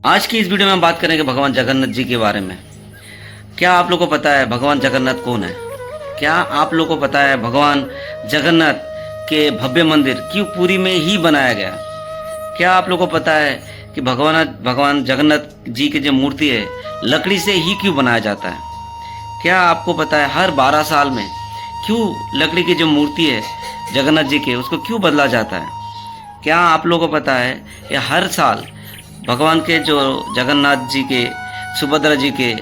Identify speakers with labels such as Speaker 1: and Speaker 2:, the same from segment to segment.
Speaker 1: आज की इस वीडियो में हम बात करेंगे भगवान जगन्नाथ जी के बारे में। क्या आप लोगों को पता है भगवान जगन्नाथ कौन है? क्या आप लोगों को पता है भगवान जगन्नाथ के भव्य मंदिर क्यों पुरी में ही बनाया गया? क्या आप लोगों को पता है कि भगवान जगन्नाथ जी की जो मूर्ति है लकड़ी से ही क्यों बनाया जाता है? क्या आपको पता है हर 12 साल में क्यों लकड़ी की जो मूर्ति है जगन्नाथ जी के उसको क्यों बदला जाता है? क्या आप लोगों को पता है कि हर साल भगवान के जो जगन्नाथ जी के, सुभद्रा जी के,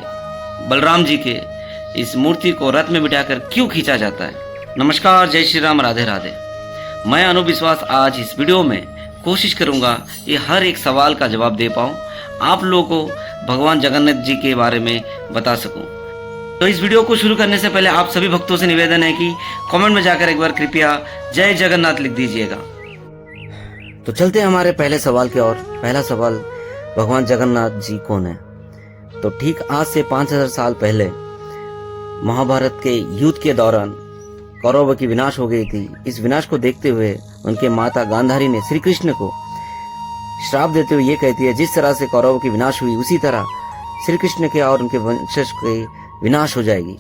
Speaker 1: बलराम जी के इस मूर्ति को रथ में बिठाकर क्यों खींचा जाता है? नमस्कार, जय श्री राम, राधे राधे। मैं अनु विश्वास आज इस वीडियो में कोशिश करूंगा कि हर एक सवाल का जवाब दे पाऊं, आप लोगों को भगवान जगन्नाथ जी के बारे में बता सकूं। तो इस वीडियो को शुरू करने से पहले आप सभी भक्तों से निवेदन है कि कमेंट में जाकर एक बार कृपया जय जगन्नाथ लिख दीजिएगा। तो चलते हैं हमारे पहले सवाल की ओर। पहला सवाल, भगवान जगन्नाथ जी कौन है? तो ठीक आज से 5000 साल पहले महाभारत के युद्ध के दौरान कौरवों की विनाश हो गई थी। इस विनाश को देखते हुए उनके माता गांधारी ने श्री कृष्ण को श्राप देते हुए ये कहती है, जिस तरह से कौरवों की विनाश हुई उसी तरह श्री कृष्ण के और उनके वंशज के विनाश हो जाएगी।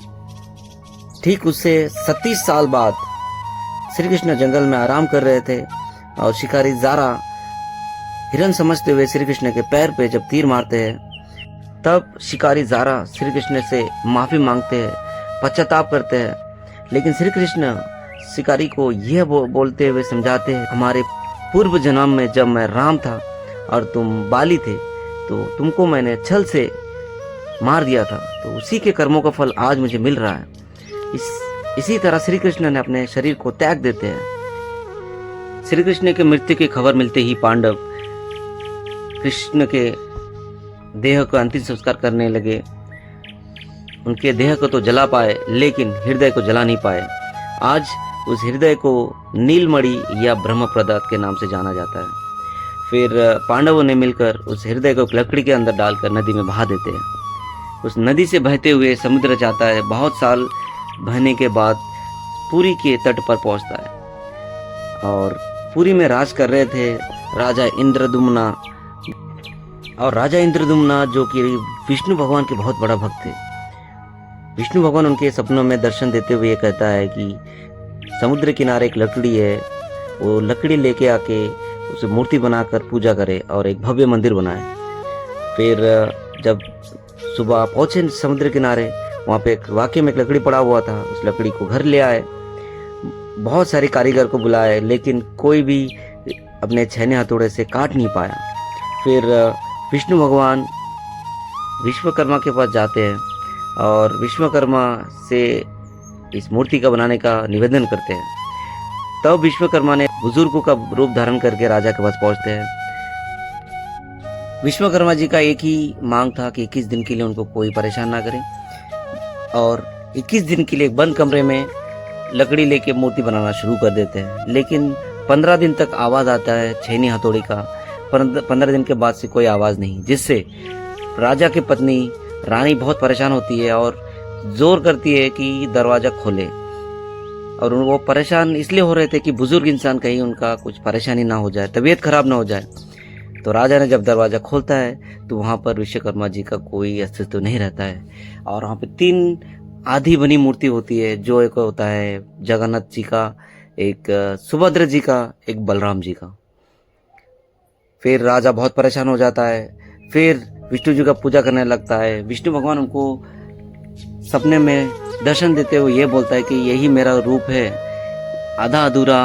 Speaker 1: ठीक उससे 37 साल बाद श्री कृष्ण जंगल में आराम कर रहे थे और शिकारी जारा हिरन समझते हुए श्री कृष्ण के पैर पे जब तीर मारते हैं, तब शिकारी जारा श्री कृष्ण से माफी मांगते हैं, पश्चाताप करते हैं। लेकिन श्री कृष्ण शिकारी को यह बोलते हुए समझाते हैं, हमारे पूर्व जन्म में जब मैं राम था और तुम बाली थे तो तुमको मैंने छल से मार दिया था, तो उसी के कर्मों का फल आज मुझे मिल रहा है। इसी तरह श्री कृष्ण ने अपने शरीर को त्याग देते हैं। श्री कृष्ण के मृत्यु की खबर मिलते ही पांडव कृष्ण के देह का अंतिम संस्कार करने लगे। उनके देह को तो जला पाए लेकिन हृदय को जला नहीं पाए। आज उस हृदय को नीलमणि या ब्रह्म प्रदात के नाम से जाना जाता है। फिर पांडवों ने मिलकर उस हृदय को लकड़ी के अंदर डालकर नदी में बहा देते हैं। उस नदी से बहते हुए समुद्र जाता है। बहुत साल बहने के बाद पुरी के तट पर पहुंचता है और पुरी में राज कर रहे थे राजा इंद्रदुम्ना। और राजा इंद्रदुम्ना जो कि विष्णु भगवान के बहुत बड़ा भक्त थे। विष्णु भगवान उनके सपनों में दर्शन देते हुए कहता है कि समुद्र किनारे एक लकड़ी है, वो लकड़ी लेके आके उसे मूर्ति बनाकर पूजा करे और एक भव्य मंदिर बनाए। फिर जब सुबह पहुंचे समुद्र किनारे, वहाँ पे वाकई में एक लकड़ी पड़ा हुआ था। उस लकड़ी को घर ले आए, बहुत सारे कारीगर को बुलाए, लेकिन कोई भी अपने छैने हथौड़े से काट नहीं पाया। फिर विष्णु भगवान विश्वकर्मा के पास जाते हैं और विश्वकर्मा से इस मूर्ति का बनाने का निवेदन करते हैं। तब विश्वकर्मा ने बुजुर्गों का रूप धारण करके राजा के पास पहुंचते हैं। विश्वकर्मा जी का एक ही मांग था कि 21 दिन के लिए उनको कोई परेशान ना करे और 21 दिन के लिए बंद कमरे में लकड़ी लेके मूर्ति बनाना शुरू कर देते हैं। लेकिन 15 दिन तक आवाज आता है छैनी हथौड़ी का। 15 दिन के बाद से कोई आवाज नहीं, जिससे राजा की पत्नी रानी बहुत परेशान होती है और जोर करती है कि दरवाजा खोले। और वो परेशान इसलिए हो रहे थे कि बुजुर्ग इंसान कहीं उनका कुछ परेशानी ना हो जाए, तबीयत खराब ना हो जाए। तो राजा ने जब दरवाजा खोलता है तो वहां पर विश्वकर्मा जी का कोई अस्तित्व नहीं रहता है और वहां पे 3 आधी बनी मूर्ति होती है, जो एक होता है जगन्नाथ जी का, एक सुभद्रा जी का, एक बलराम जी का। फिर राजा बहुत परेशान हो जाता है। फिर विष्णु जी का पूजा करने लगता है। विष्णु भगवान उनको सपने में दर्शन देते हुए ये बोलता है कि यही मेरा रूप है, आधा अधूरा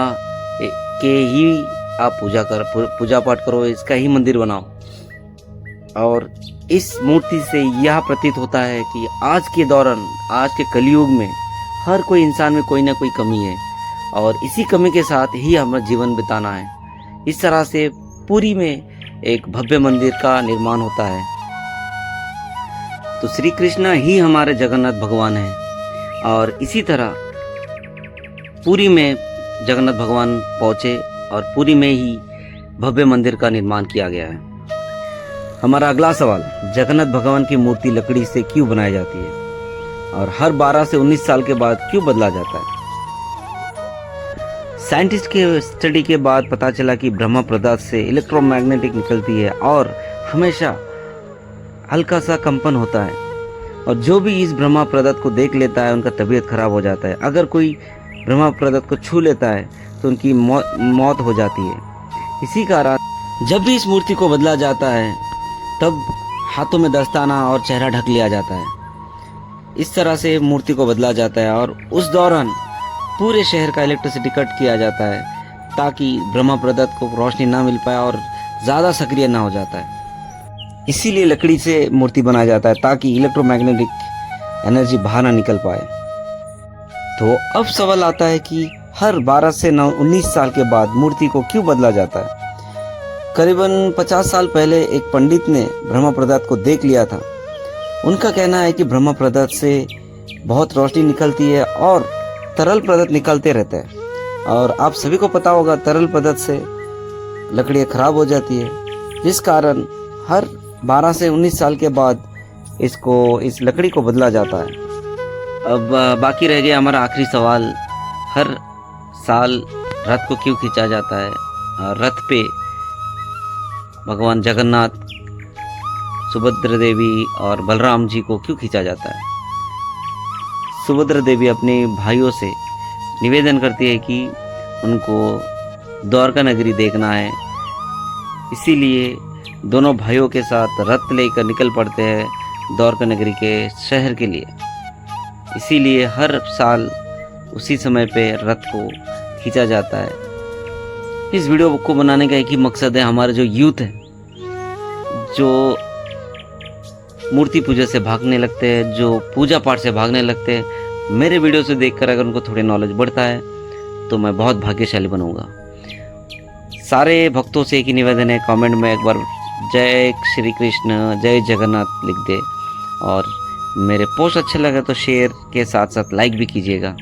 Speaker 1: के ही आप पूजा पाठ करो, इसका ही मंदिर बनाओ। और इस मूर्ति से यह प्रतीत होता है कि आज के दौरान, आज के कलयुग में हर कोई इंसान में कोई ना कोई कमी है और इसी कमी के साथ ही हमें जीवन बिताना है। इस तरह से पुरी में एक भव्य मंदिर का निर्माण होता है। तो श्री कृष्ण ही हमारे जगन्नाथ भगवान हैं और इसी तरह पुरी में जगन्नाथ भगवान पहुंचे और पुरी में ही भव्य मंदिर का निर्माण किया गया है। हमारा अगला सवाल, जगन्नाथ भगवान की मूर्ति लकड़ी से क्यों बनाई जाती है और हर 12 से 19 साल के बाद क्यों बदला जाता है? साइंटिस्ट के स्टडी के बाद पता चला कि ब्रह्म पदार्थ से इलेक्ट्रोमैग्नेटिक निकलती है और हमेशा हल्का सा कंपन होता है, और जो भी इस ब्रह्मा प्रदत्त को देख लेता है उनका तबीयत खराब हो जाता है। अगर कोई ब्रह्मा प्रदत्त को छू लेता है तो उनकी मौत हो जाती है। इसी कारण जब भी इस मूर्ति को बदला जाता है तब हाथों में दस्ताना और चेहरा ढक लिया जाता है। इस तरह से मूर्ति को बदला जाता है और उस दौरान पूरे शहर का इलेक्ट्रिसिटी कट किया जाता है ताकि ब्रह्मा प्रदत्त को रोशनी ना मिल पाए और ज़्यादा सक्रिय ना हो जाता है। इसीलिए लकड़ी से मूर्ति बनाया जाता है ताकि इलेक्ट्रोमैग्नेटिक एनर्जी बाहर ना निकल पाए। तो अब सवाल आता है कि हर 12 से 19 साल के बाद मूर्ति को क्यों बदला जाता है। करीबन 50 साल पहले एक पंडित ने ब्रह्मा प्रदत्त को देख लिया था। उनका कहना है कि ब्रह्मा प्रदत्त से बहुत रोशनी निकलती है और तरल पदार्थ निकलते रहते हैं, और आप सभी को पता होगा तरल पदार्थ से लकड़ियाँ खराब हो जाती है, जिस कारण हर 12 से 19 साल के बाद इस लकड़ी को बदला जाता है। अब बाकी रह गया हमारा आखिरी सवाल, हर साल रथ को क्यों खींचा जाता है। रथ पे भगवान जगन्नाथ, सुभद्रा देवी और बलराम जी को क्यों खींचा जाता है। सुभद्रा देवी अपने भाइयों से निवेदन करती है कि उनको द्वारका नगरी देखना है, इसीलिए दोनों भाइयों के साथ रथ लेकर निकल पड़ते हैं द्वारका नगरी के शहर के लिए। इसीलिए हर साल उसी समय पे रथ को खींचा जाता है। इस वीडियो को बनाने का एक ही मकसद है, हमारे जो यूथ है जो मूर्ति पूजा से भागने लगते हैं, जो पूजा पाठ से भागने लगते हैं, मेरे वीडियो से देखकर अगर उनको थोड़ी नॉलेज बढ़ता है तो मैं बहुत भाग्यशाली बनूंगा। सारे भक्तों से एक ही निवेदन है, कमेंट में एक बार जय श्री कृष्ण, जय जगन्नाथ लिख दे, और मेरे पोस्ट अच्छे लगे तो शेयर के साथ साथ लाइक भी कीजिएगा।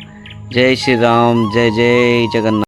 Speaker 1: जय श्री राम, जय जय जगन्नाथ।